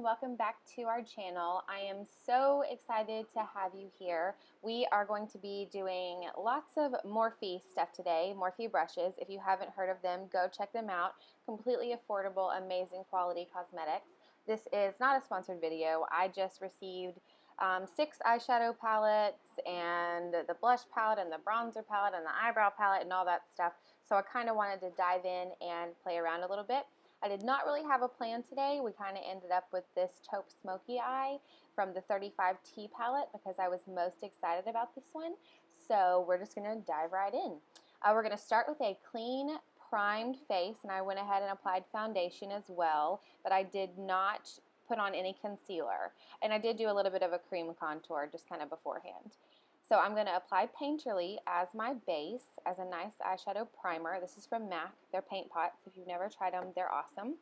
welcome back to our channel. I am so excited to have you here. We are going to be doing lots of Morphe stuff today, Morphe Brushes. If you haven't heard of them, go check them out. Completely affordable, amazing quality cosmetics. This is not a sponsored video. I just received 6 eyeshadow palettes and the blush palette and the bronzer palette and the eyebrow palette and all that stuff. So I kind of wanted to dive in and play around a little bit. I did not really have a plan today. We kind of ended up with this Taupe Smokey Eye from the 35T palette because I was most excited about this one. So we're just going to dive right in. We're going to start with a clean, primed face, and I went ahead and applied foundation as well, but I did not put on any concealer. And I did do a little bit of a cream contour just kind of beforehand. So I'm going to apply Painterly as my base, as a nice eyeshadow primer. This is from MAC. They're paint pots. If you've never tried them, they're awesome.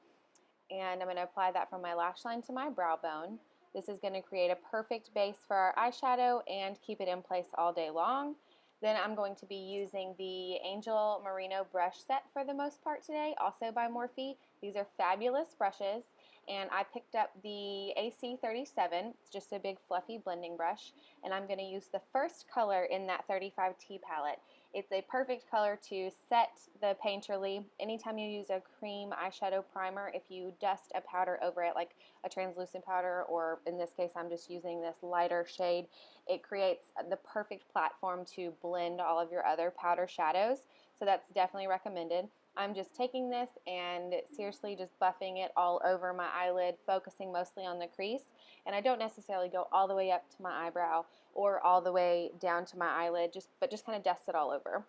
And I'm going to apply that from my lash line to my brow bone. This is going to create a perfect base for our eyeshadow and keep it in place all day long. Then I'm going to be using the Angel Merino brush set for the most part today, also by Morphe. These are fabulous brushes. And I picked up the AC37, it's just a big fluffy blending brush, and I'm going to use the first color in that 35T palette. It's a perfect color to set the Painterly. Anytime you use a cream eyeshadow primer, if you dust a powder over it, like a translucent powder, or in this case I'm just using this lighter shade, it creates the perfect platform to blend all of your other powder shadows, so that's definitely recommended. I'm just taking this and seriously just buffing it all over my eyelid, focusing mostly on the crease. And I don't necessarily go all the way up to my eyebrow or all the way down to my eyelid, but just kind of dust it all over.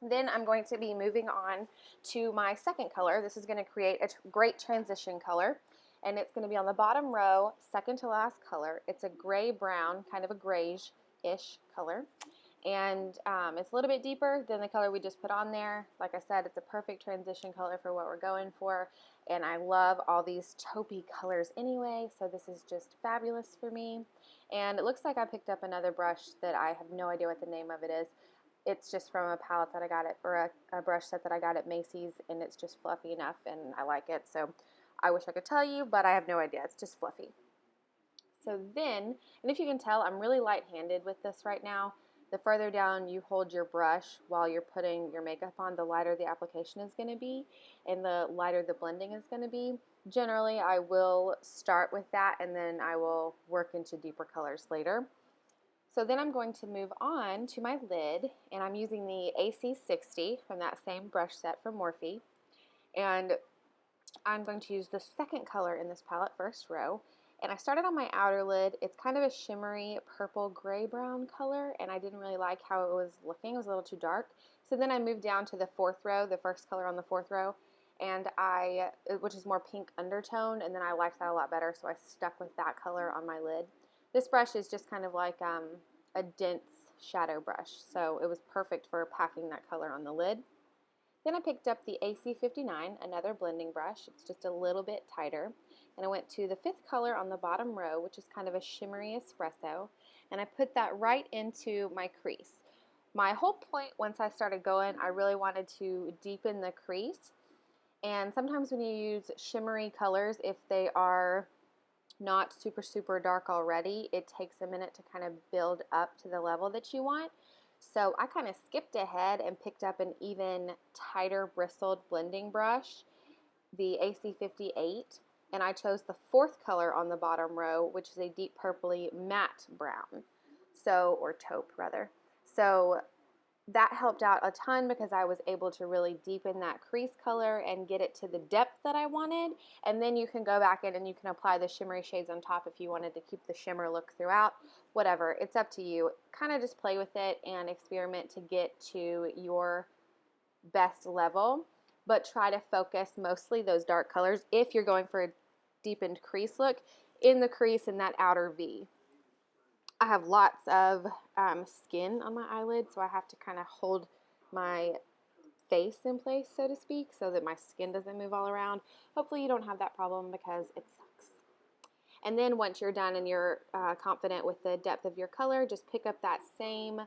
Then I'm going to be moving on to my second color. This is going to create a great transition color. And it's going to be on the bottom row, second to last color. It's a gray-brown, kind of a grayish-ish color. And it's a little bit deeper than the color we just put on there. Like I said, it's a perfect transition color for what we're going for. And I love all these taupey colors anyway, so this is just fabulous for me. And it looks like I picked up another brush that I have no idea what the name of it is. It's just from a palette that I got it, or a brush set that I got at Macy's, and it's just fluffy enough, and I like it. So I wish I could tell you, but I have no idea. It's just fluffy. So then, and if you can tell, I'm really light-handed with this right now. The further down you hold your brush while you're putting your makeup on, the lighter the application is going to be and the lighter the blending is going to be. Generally, I will start with that and then I will work into deeper colors later. So then I'm going to move on to my lid, and I'm using the AC60 from that same brush set from Morphe. And I'm going to use the second color in this palette, first row. And I started on my outer lid. It's kind of a shimmery purple gray-brown color, and I didn't really like how it was looking. It was a little too dark. So then I moved down to the fourth row, the first color on the fourth row, and which is more pink undertone, and then I liked that a lot better, so I stuck with that color on my lid. This brush is just kind of like a dense shadow brush, so it was perfect for packing that color on the lid. Then I picked up the AC59, another blending brush. It's just a little bit tighter. And I went to the fifth color on the bottom row, which is kind of a shimmery espresso, and I put that right into my crease. My whole point once I started going, I really wanted to deepen the crease. And sometimes when you use shimmery colors, if they are not super, super dark already, it takes a minute to kind of build up to the level that you want. So I kind of skipped ahead and picked up an even tighter bristled blending brush, the AC58, and I chose the fourth color on the bottom row, which is a deep purpley matte brown, or taupe rather. So that helped out a ton because I was able to really deepen that crease color and get it to the depth that I wanted. And then you can go back in and you can apply the shimmery shades on top if you wanted to keep the shimmer look throughout. Whatever, it's up to you. Kind of just play with it and experiment to get to your best level, but try to focus mostly those dark colors if you're going for a deepened crease look in the crease in that outer V. I have lots of skin on my eyelid, so I have to kind of hold my face in place, so to speak, so that my skin doesn't move all around. Hopefully you don't have that problem because it sucks. And then once you're done and you're confident with the depth of your color, just pick up that same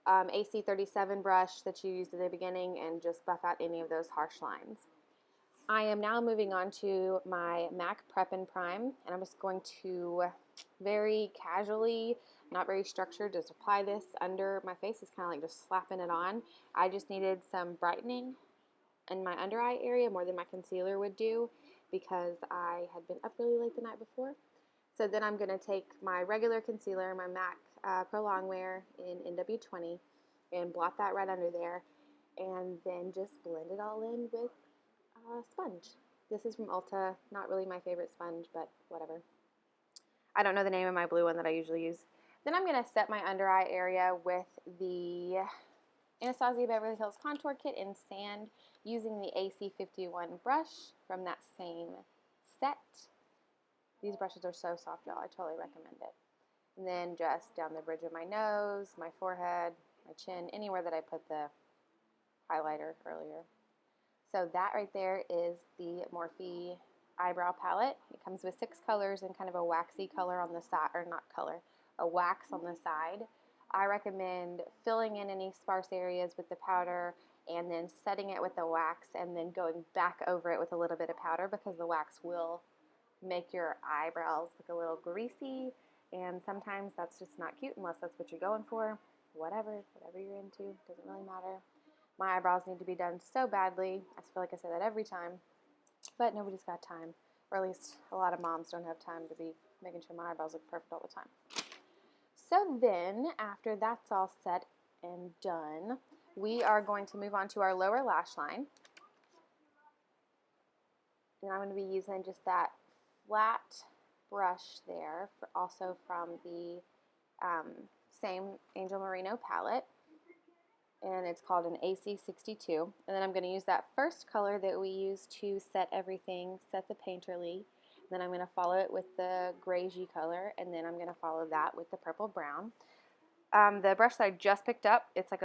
AC37 brush that you used at the beginning and just buff out any of those harsh lines. I am now moving on to my MAC Prep and Prime, and I'm just going to very casually, not very structured, just apply this under my face. It's kind of like just slapping it on. I just needed some brightening in my under eye area more than my concealer would do because I had been up really late the night before. So then I'm going to take my regular concealer, my MAC Pro Longwear in NW20, and blot that right under there, and then just blend it all in with sponge. This is from Ulta. Not really my favorite sponge, but whatever. I don't know the name of my blue one that I usually use. Then I'm going to set my under eye area with the Anastasia Beverly Hills Contour Kit in Sand using the AC51 brush from that same set. These brushes are so soft, y'all. I totally recommend it. And then just down the bridge of my nose, my forehead, my chin, anywhere that I put the highlighter earlier. So that right there is the Morphe eyebrow palette. It comes with 6 colors and kind of a waxy color on the side, or not color, a wax on the side. I recommend filling in any sparse areas with the powder and then setting it with the wax and then going back over it with a little bit of powder because the wax will make your eyebrows look a little greasy, and sometimes that's just not cute unless that's what you're going for. Whatever you're into, doesn't really matter. My eyebrows need to be done so badly. I feel like I say that every time, but nobody's got time, or at least a lot of moms don't have time to be making sure my eyebrows look perfect all the time. So then, after that's all set and done, we are going to move on to our lower lash line. And I'm going to be using just that flat brush there, also from the same Angel Merino palette. And it's called an AC62. And then I'm going to use that first color that we use to set everything, set the painterly. Then I'm going to follow it with the grayish color, and then I'm going to follow that with the purple brown. The brush that I just picked up, it's like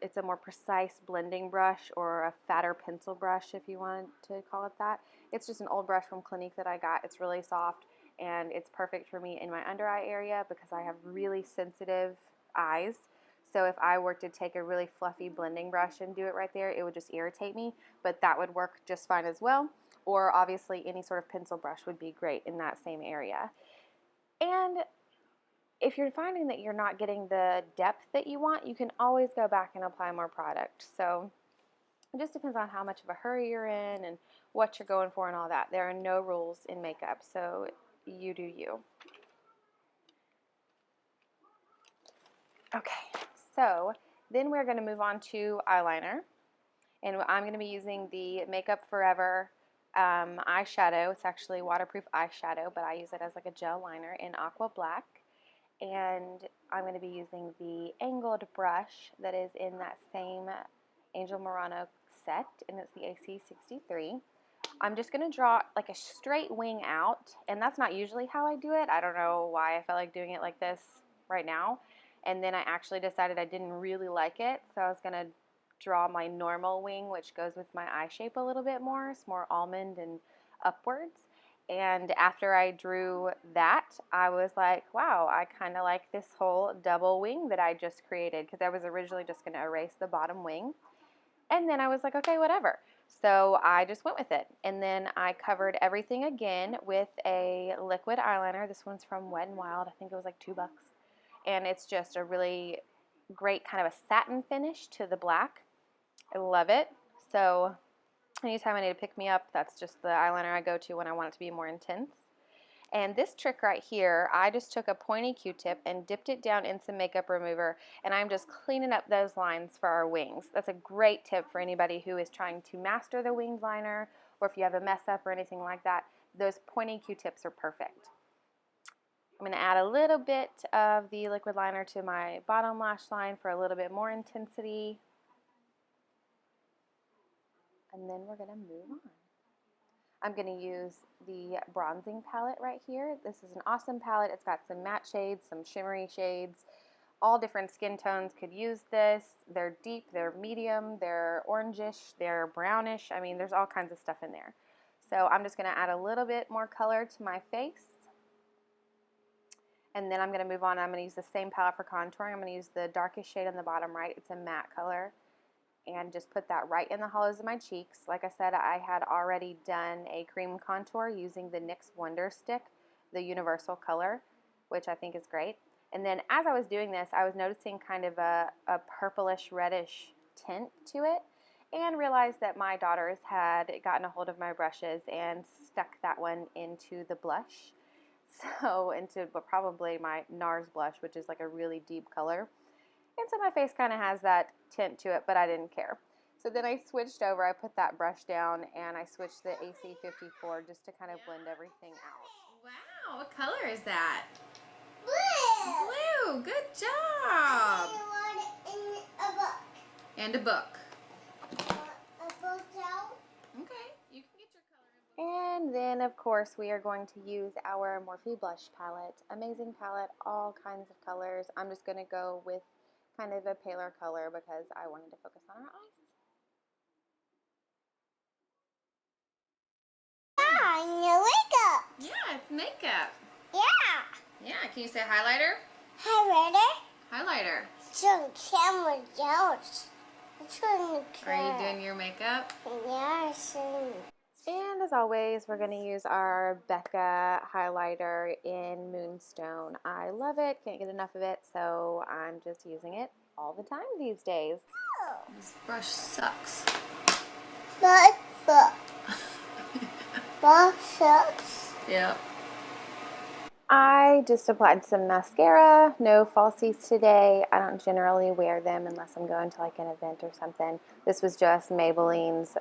it's a more precise blending brush, or a fatter pencil brush if you wanted to call it that. It's just an old brush from Clinique that I got. It's really soft, and it's perfect for me in my under eye area because I have really sensitive eyes. So if I were to take a really fluffy blending brush and do it right there, it would just irritate me, but that would work just fine as well. Or obviously any sort of pencil brush would be great in that same area. And if you're finding that you're not getting the depth that you want, you can always go back and apply more product. So it just depends on how much of a hurry you're in and what you're going for and all that. There are no rules in makeup, so you do you. Okay, so then we're going to move on to eyeliner. And I'm going to be using the Makeup Forever eyeshadow. It's actually waterproof eyeshadow, but I use it as like a gel liner in Aqua Black. And I'm going to be using the angled brush that is in that same Angel Merino set, and it's the AC63. I'm just going to draw like a straight wing out, and that's not usually how I do it. I don't know why I felt like doing it like this right now. And then I actually decided I didn't really like it, so I was going to draw my normal wing, which goes with my eye shape a little bit more. It's more almond and upwards. And after I drew that, I was like, wow, I kind of like this whole double wing that I just created, because I was originally just going to erase the bottom wing. And then I was like, okay, whatever. So I just went with it. And then I covered everything again with a liquid eyeliner. This one's from Wet n Wild. I think it was like $2. And it's just a really great kind of a satin finish to the black. I love it. So anytime I need to pick me up, that's just the eyeliner I go to when I want it to be more intense. And this trick right here, I just took a pointy Q-tip and dipped it down in some makeup remover, and I'm just cleaning up those lines for our wings. That's a great tip for anybody who is trying to master the winged liner, or if you have a mess up or anything like that. Those pointy Q-tips are perfect. I'm going to add a little bit of the liquid liner to my bottom lash line for a little bit more intensity. And then we're going to move on. I'm going to use the bronzing palette right here. This is an awesome palette. It's got some matte shades, some shimmery shades. All different skin tones could use this. They're deep, they're medium, they're orangish, they're brownish. I mean, there's all kinds of stuff in there. So I'm just going to add a little bit more color to my face. And then I'm going to move on. I'm going to use the same palette for contouring. I'm going to use the darkest shade on the bottom right. It's a matte color. and just put that right in the hollows of my cheeks. Like I said, I had already done a cream contour using the NYX Wonderstick, the universal color, which I think is great. And then as I was doing this, I was noticing kind of a purplish reddish tint to it, and realized that my daughters had gotten a hold of my brushes and stuck that one into the blush. So into probably my NARS blush, which is like a really deep color. And so my face kind of has that tint to it, but I didn't care. So then I switched over, I put that brush down, and I switched the AC54 just to kind of blend everything out. Wow, what color is that? Blue. Blue, good job. And a book. And a book. A photo. Okay, you can get your color in book. And then, of course, we are going to use our Morphe blush palette. Amazing palette, all kinds of colors. I'm just going to go with kind of a paler color because I wanted to focus on our eyes. Yeah, your makeup. Yeah, it's makeup. Yeah. Yeah, can you say highlighter? Highlighter. Highlighter. So camera goes. Are you doing your makeup? Yes. And as always, we're going to use our Becca highlighter in Moonstone. I love it, can't get enough of it, so I'm just using it all the time these days. This brush sucks. But sucks. Yep. I just applied some mascara, no falsies today. I don't generally wear them unless I'm going to like an event or something. This was just Maybelline's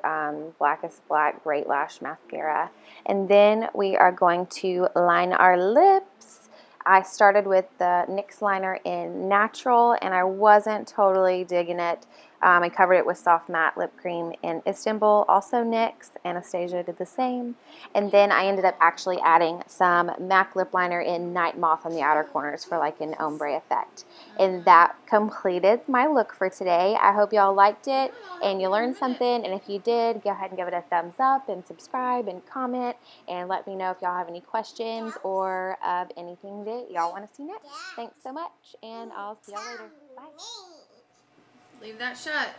Blackest Black Great Lash Mascara. And then we are going to line our lips. I started with the NYX liner in Natural, and I wasn't totally digging it. I covered it with Soft Matte Lip Cream in Istanbul, also NYX. Anastasia did the same. And then I ended up actually adding some MAC lip liner in Night Moth on the outer corners for like an ombre effect. And that completed my look for today. I hope y'all liked it and you learned something. And if you did, go ahead and give it a thumbs up and subscribe and comment. And let me know if y'all have any questions or of anything that y'all want to see next. Thanks so much, and I'll see y'all later. Bye. Leave that shut.